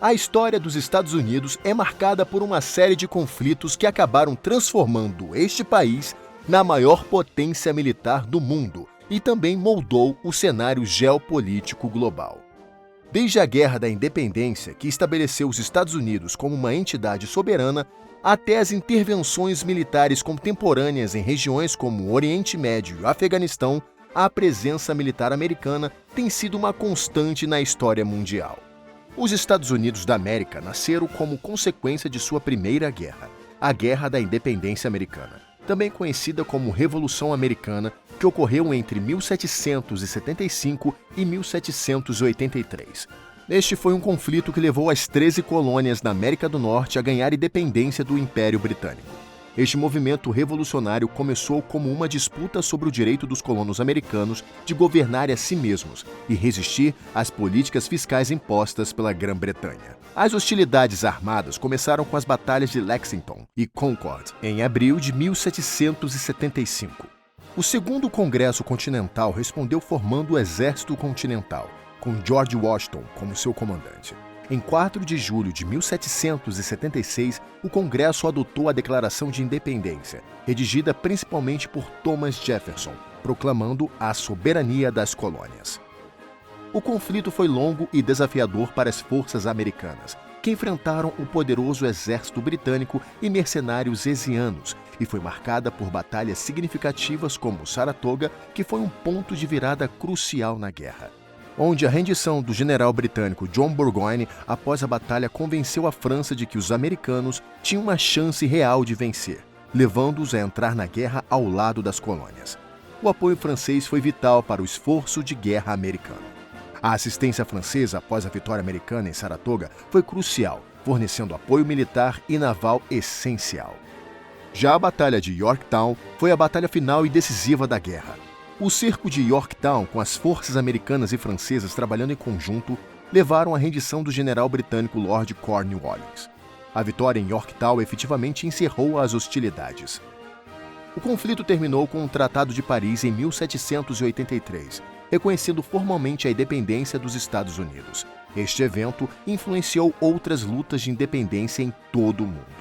A história dos Estados Unidos é marcada por uma série de conflitos que acabaram transformando este país na maior potência militar do mundo e também moldou o cenário geopolítico global. Desde a Guerra da Independência, que estabeleceu os Estados Unidos como uma entidade soberana, até as intervenções militares contemporâneas em regiões como o Oriente Médio e o Afeganistão, a presença militar americana tem sido uma constante na história mundial. Os Estados Unidos da América nasceram como consequência de sua primeira guerra, a Guerra da Independência Americana, também conhecida como Revolução Americana, que ocorreu entre 1775 e 1783. Este foi um conflito que levou as 13 colônias da América do Norte a ganhar independência do Império Britânico. Este movimento revolucionário começou como uma disputa sobre o direito dos colonos americanos de governar a si mesmos e resistir às políticas fiscais impostas pela Grã-Bretanha. As hostilidades armadas começaram com as batalhas de Lexington e Concord, em abril de 1775. O Segundo Congresso Continental respondeu formando o Exército Continental, com George Washington como seu comandante. Em 4 de julho de 1776, o Congresso adotou a Declaração de Independência, redigida principalmente por Thomas Jefferson, proclamando a soberania das colônias. O conflito foi longo e desafiador para as forças americanas, que enfrentaram o poderoso exército britânico e mercenários hessianos, e foi marcada por batalhas significativas como Saratoga, que foi um ponto de virada crucial na guerra, onde a rendição do general britânico John Burgoyne após a batalha convenceu a França de que os americanos tinham uma chance real de vencer, levando-os a entrar na guerra ao lado das colônias. O apoio francês foi vital para o esforço de guerra americano. A assistência francesa após a vitória americana em Saratoga foi crucial, fornecendo apoio militar e naval essencial. Já a Batalha de Yorktown foi a batalha final e decisiva da guerra. O cerco de Yorktown, com as forças americanas e francesas trabalhando em conjunto, levaram à rendição do general britânico Lord Cornwallis. A vitória em Yorktown efetivamente encerrou as hostilidades. O conflito terminou com o Tratado de Paris em 1783, reconhecendo formalmente a independência dos Estados Unidos. Este evento influenciou outras lutas de independência em todo o mundo.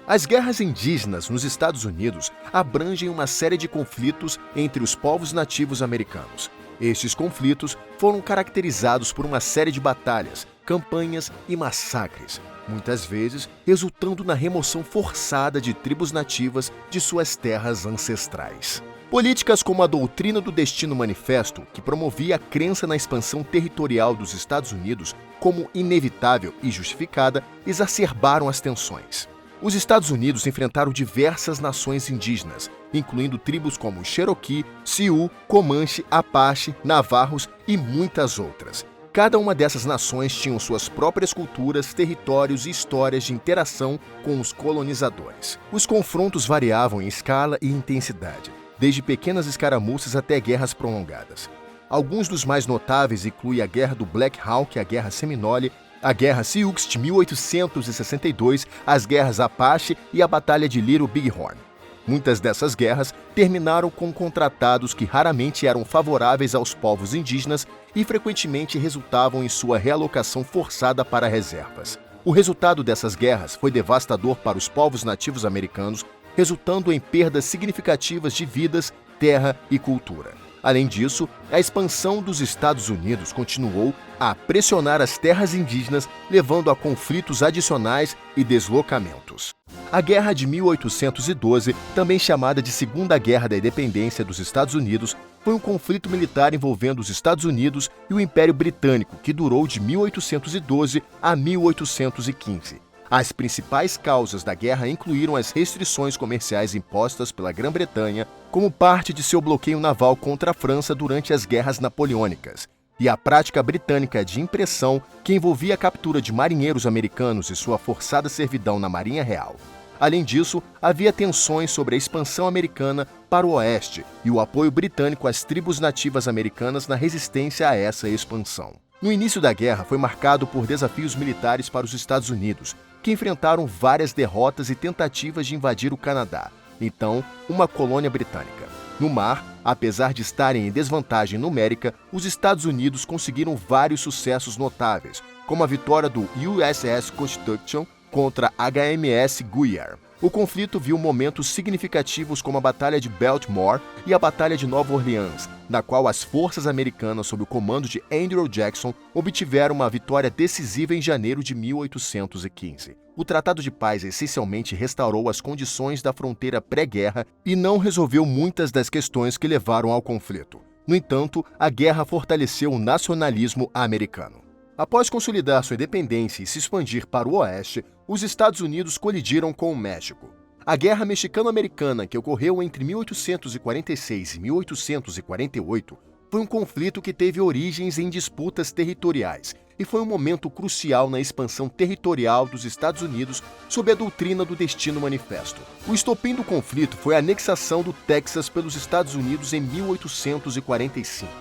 As guerras indígenas nos Estados Unidos abrangem uma série de conflitos entre os povos nativos americanos. Estes conflitos foram caracterizados por uma série de batalhas, campanhas e massacres, muitas vezes resultando na remoção forçada de tribos nativas de suas terras ancestrais. Políticas como a Doutrina do Destino Manifesto, que promovia a crença na expansão territorial dos Estados Unidos como inevitável e justificada, exacerbaram as tensões. Os Estados Unidos enfrentaram diversas nações indígenas, incluindo tribos como Cherokee, Sioux, Comanche, Apache, Navarros e muitas outras. Cada uma dessas nações tinham suas próprias culturas, territórios e histórias de interação com os colonizadores. Os confrontos variavam em escala e intensidade, desde pequenas escaramuças até guerras prolongadas. Alguns dos mais notáveis incluem a Guerra do Black Hawk, a Guerra Seminole, a Guerra Sioux de 1862, as Guerras Apache e a Batalha de Little Bighorn. Muitas dessas guerras terminaram com contratados que raramente eram favoráveis aos povos indígenas e frequentemente resultavam em sua realocação forçada para reservas. O resultado dessas guerras foi devastador para os povos nativos americanos, resultando em perdas significativas de vidas, terra e cultura. Além disso, a expansão dos Estados Unidos continuou a pressionar as terras indígenas, levando a conflitos adicionais e deslocamentos. A Guerra de 1812, também chamada de Segunda Guerra da Independência dos Estados Unidos, foi um conflito militar envolvendo os Estados Unidos e o Império Britânico, que durou de 1812 a 1815. As principais causas da guerra incluíram as restrições comerciais impostas pela Grã-Bretanha como parte de seu bloqueio naval contra a França durante as guerras napoleônicas, e a prática britânica de impressão que envolvia a captura de marinheiros americanos e sua forçada servidão na Marinha Real. Além disso, havia tensões sobre a expansão americana para o oeste e o apoio britânico às tribos nativas americanas na resistência a essa expansão. No início da guerra foi marcado por desafios militares para os Estados Unidos, que enfrentaram várias derrotas e tentativas de invadir o Canadá, então uma colônia britânica. No mar, apesar de estarem em desvantagem numérica, os Estados Unidos conseguiram vários sucessos notáveis, como a vitória do USS Constitution contra HMS Guerriere. O conflito viu momentos significativos como a Batalha de Baltimore e a Batalha de Nova Orleans, na qual as forças americanas sob o comando de Andrew Jackson obtiveram uma vitória decisiva em janeiro de 1815. O Tratado de Paz essencialmente restaurou as condições da fronteira pré-guerra e não resolveu muitas das questões que levaram ao conflito. No entanto, a guerra fortaleceu o nacionalismo americano. Após consolidar sua independência e se expandir para o oeste, os Estados Unidos colidiram com o México. A Guerra Mexicano-Americana, que ocorreu entre 1846 e 1848, foi um conflito que teve origens em disputas territoriais e foi um momento crucial na expansão territorial dos Estados Unidos sob a doutrina do Destino Manifesto. O estopim do conflito foi a anexação do Texas pelos Estados Unidos em 1845.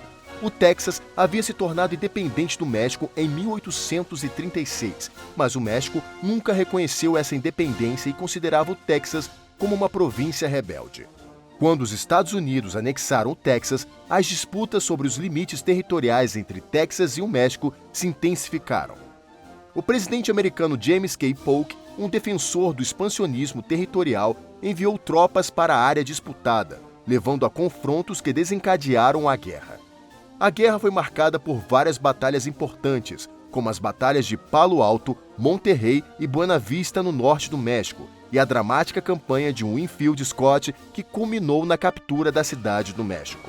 O Texas havia se tornado independente do México em 1836, mas o México nunca reconheceu essa independência e considerava o Texas como uma província rebelde. Quando os Estados Unidos anexaram o Texas, as disputas sobre os limites territoriais entre Texas e o México se intensificaram. O presidente americano James K. Polk, um defensor do expansionismo territorial, enviou tropas para a área disputada, levando a confrontos que desencadearam a guerra. A guerra foi marcada por várias batalhas importantes, como as batalhas de Palo Alto, Monterrey e Buena Vista no norte do México, e a dramática campanha de Winfield Scott, que culminou na captura da cidade do México.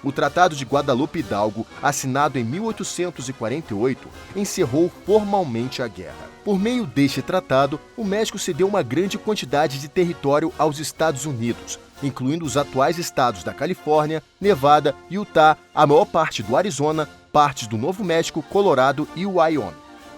O Tratado de Guadalupe Hidalgo, assinado em 1848, encerrou formalmente a guerra. Por meio deste tratado, o México cedeu uma grande quantidade de território aos Estados Unidos, incluindo os atuais estados da Califórnia, Nevada, Utah, a maior parte do Arizona, partes do Novo México, Colorado e Wyoming.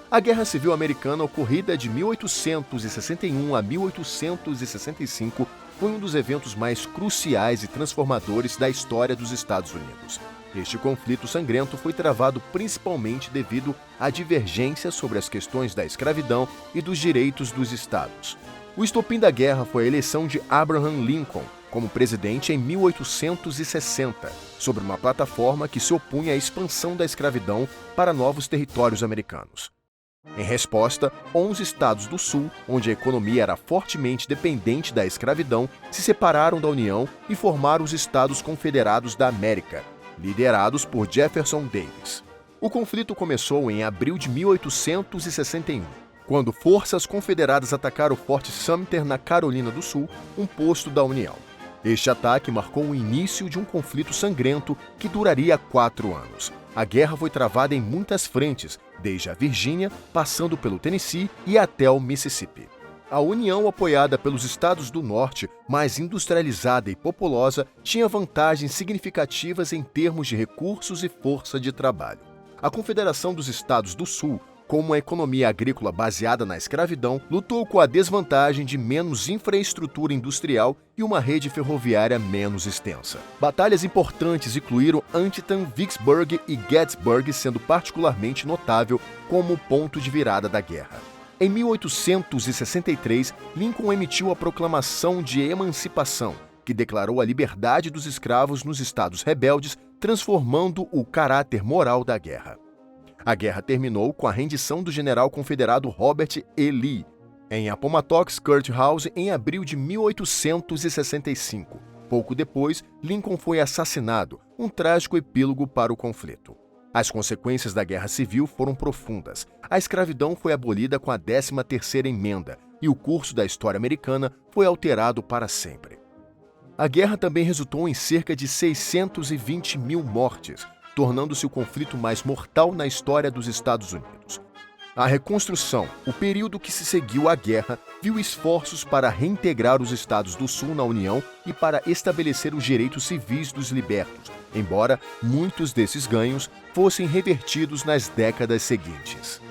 A Guerra Civil Americana, ocorrida de 1861 a 1865, foi um dos eventos mais cruciais e transformadores da história dos Estados Unidos. Este conflito sangrento foi travado principalmente devido à divergência sobre as questões da escravidão e dos direitos dos estados. O estopim da guerra foi a eleição de Abraham Lincoln como presidente em 1860, sobre uma plataforma que se opunha à expansão da escravidão para novos territórios americanos. Em resposta, 11 estados do Sul, onde a economia era fortemente dependente da escravidão, se separaram da União e formaram os Estados Confederados da América, liderados por Jefferson Davis. O conflito começou em abril de 1861, quando forças confederadas atacaram o Forte Sumter na Carolina do Sul, um posto da União. Este ataque marcou o início de um conflito sangrento que duraria 4 anos. A guerra foi travada em muitas frentes, desde a Virgínia, passando pelo Tennessee e até o Mississippi. A União, apoiada pelos estados do Norte, mais industrializada e populosa, tinha vantagens significativas em termos de recursos e força de trabalho. A Confederação dos Estados do Sul, com uma economia agrícola baseada na escravidão, lutou com a desvantagem de menos infraestrutura industrial e uma rede ferroviária menos extensa. Batalhas importantes incluíram Antietam, Vicksburg e Gettysburg, sendo particularmente notável como ponto de virada da guerra. Em 1863, Lincoln emitiu a Proclamação de Emancipação, que declarou a liberdade dos escravos nos estados rebeldes, transformando o caráter moral da guerra. A guerra terminou com a rendição do general confederado Robert E. Lee, em Appomattox Courthouse, em abril de 1865. Pouco depois, Lincoln foi assassinado, um trágico epílogo para o conflito. As consequências da Guerra Civil foram profundas. A escravidão foi abolida com a 13ª Emenda e o curso da história americana foi alterado para sempre. A guerra também resultou em cerca de 620 mil mortes, tornando-se o conflito mais mortal na história dos Estados Unidos. A reconstrução, o período que se seguiu à guerra, viu esforços para reintegrar os Estados do Sul na União e para estabelecer os direitos civis dos libertos, embora muitos desses ganhos fossem revertidos nas décadas seguintes.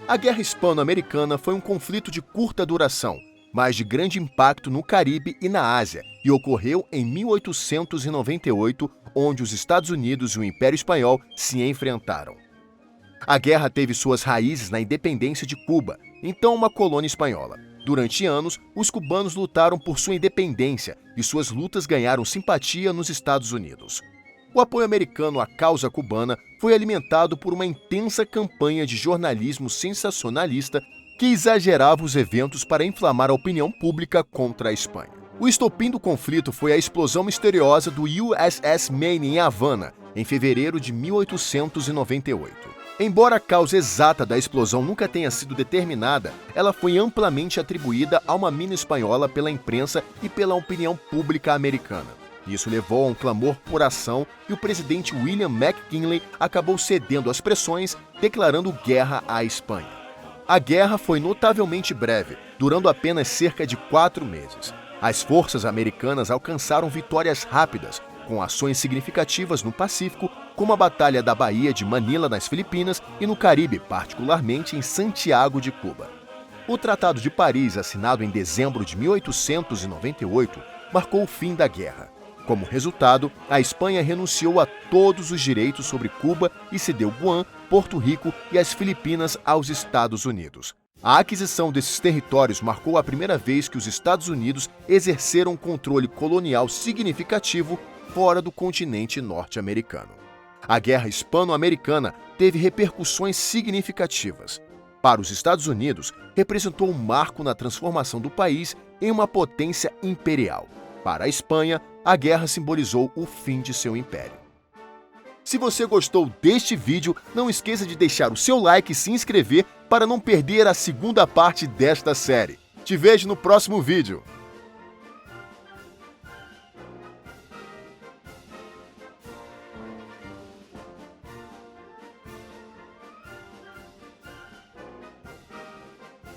A Guerra Hispano-Americana foi um conflito de curta duração, mas de grande impacto no Caribe e na Ásia, e ocorreu em 1898, onde os Estados Unidos e o Império Espanhol se enfrentaram. A guerra teve suas raízes na independência de Cuba, então uma colônia espanhola. Durante anos, os cubanos lutaram por sua independência e suas lutas ganharam simpatia nos Estados Unidos. O apoio americano à causa cubana foi alimentado por uma intensa campanha de jornalismo sensacionalista que exagerava os eventos para inflamar a opinião pública contra a Espanha. O estopim do conflito foi a explosão misteriosa do USS Maine em Havana, em fevereiro de 1898. Embora a causa exata da explosão nunca tenha sido determinada, ela foi amplamente atribuída a uma mina espanhola pela imprensa e pela opinião pública americana. Isso levou a um clamor por ação e o presidente William McKinley acabou cedendo às pressões, declarando guerra à Espanha. A guerra foi notavelmente breve, durando apenas cerca de 4 meses. As forças americanas alcançaram vitórias rápidas, com ações significativas no Pacífico, como a Batalha da Baía de Manila nas Filipinas e no Caribe, particularmente em Santiago de Cuba. O Tratado de Paris, assinado em dezembro de 1898, marcou o fim da guerra. Como resultado, a Espanha renunciou a todos os direitos sobre Cuba e cedeu Guam, Porto Rico e as Filipinas aos Estados Unidos. A aquisição desses territórios marcou a primeira vez que os Estados Unidos exerceram um controle colonial significativo fora do continente norte-americano. A Guerra Hispano-Americana teve repercussões significativas. Para os Estados Unidos, representou um marco na transformação do país em uma potência imperial. Para a Espanha, a guerra simbolizou o fim de seu império. Se você gostou deste vídeo, não esqueça de deixar o seu like e se inscrever para não perder a segunda parte desta série. Te vejo no próximo vídeo.